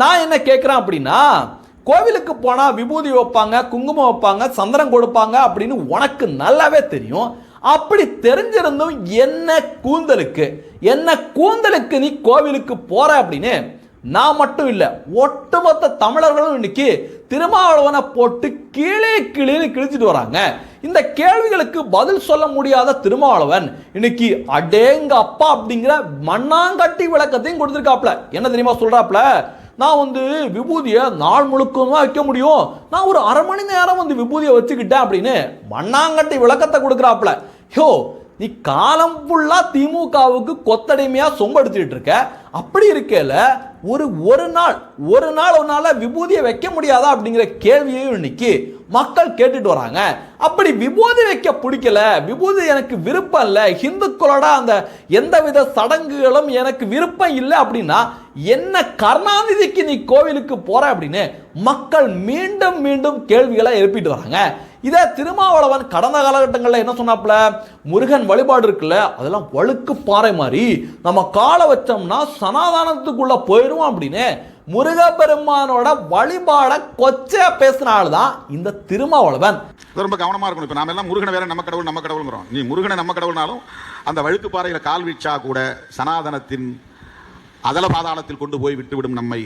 நான் என்ன கேட்குறேன் அப்படின்னா, கோவிலுக்கு போனால் விபூதி வைப்பாங்க, குங்குமம் வைப்பாங்க, சந்தனம் கொடுப்பாங்க அப்படின்னு உனக்கு நல்லாவே தெரியும். அப்படி தெரிஞ்சிருந்தும் என்ன கூந்தலுக்கு நீ கோவிலுக்கு போற அப்படின்னு நான் மட்டும் இல்லை, ஒட்டுமொத்த தமிழர்களும் இன்னைக்கு திருமாவளவனை போட்டு கீழே கிழிச்சிட்டு வராங்க. இந்த கேள்விகளுக்கு பதில் சொல்ல முடியாத திருமாவளவன் இன்னைக்கு அடேங்க அப்பா அப்படிங்கிற மண்ணாங்கட்டி விளக்கத்தையும் கொடுத்துருக்காப்ல. என்ன தெரியுமா சொல்றாப்ல? நான் விபூதியை நாள் முழுக்க வைக்க முடியும், நான் ஒரு அரை மணி நேரம் விபூதியை வச்சுக்கிட்டேன் அப்படின்னு மண்ணாங்கட்டி விளக்கத்தை கொடுக்குறாப்ல. யோ, நீ காலம் ஃபுல்லா திமுகவுக்கு கொத்தடிமையா சொம்படுத்திட்டு இருக்க. அப்படி இருக்கல ஒரு நாள் உன்னால விபூதியை வைக்க முடியாதா அப்படிங்கிற கேள்வியையும் இன்னைக்கு மக்கள் கேட்டுட்டு வராங்க. அப்படி விபூதி வைக்க பிடிக்கல, விபூதி எனக்கு விருப்பம் இல்லை, இந்துக்களோட அந்த எந்தவித சடங்குகளும் எனக்கு விருப்பம் இல்லை அப்படின்னா என்ன கருணாநிதிக்கு நீ கோவிலுக்கு போற அப்படின்னு மக்கள் மீண்டும் மீண்டும் கேள்விகளை எழுப்பிட்டு வராங்க. இதே திருமாவளவன் கடந்த காலகட்டங்களில் என்ன சொன்னாப்ல? முருகன் வழிபாடு இருக்குல்ல, அதெல்லாம் வழுக்கு பாறை மாதிரி, நம்ம காலை வச்சோம்னா சனாதானத்துக்குள்ள போயிடும் அப்படின்னு முருகப்பெருமானோட வழிபாட கொச்சையா பேசினால்தான் இந்த திருமாவளவன். ரொம்ப கவனமா இருக்கணும். இப்ப நாம எல்லாம் முருகனை வேற நம்ம கடவுள்ங்கிறோம். நீ முருகனை நம்ம கடவுள்னாலும் அந்த வழுக்கு பாறையில கால் வீச்சா கூட சனாதனத்தின் அதல பாதாளத்தில் கொண்டு போய் விட்டுவிடும் நம்மை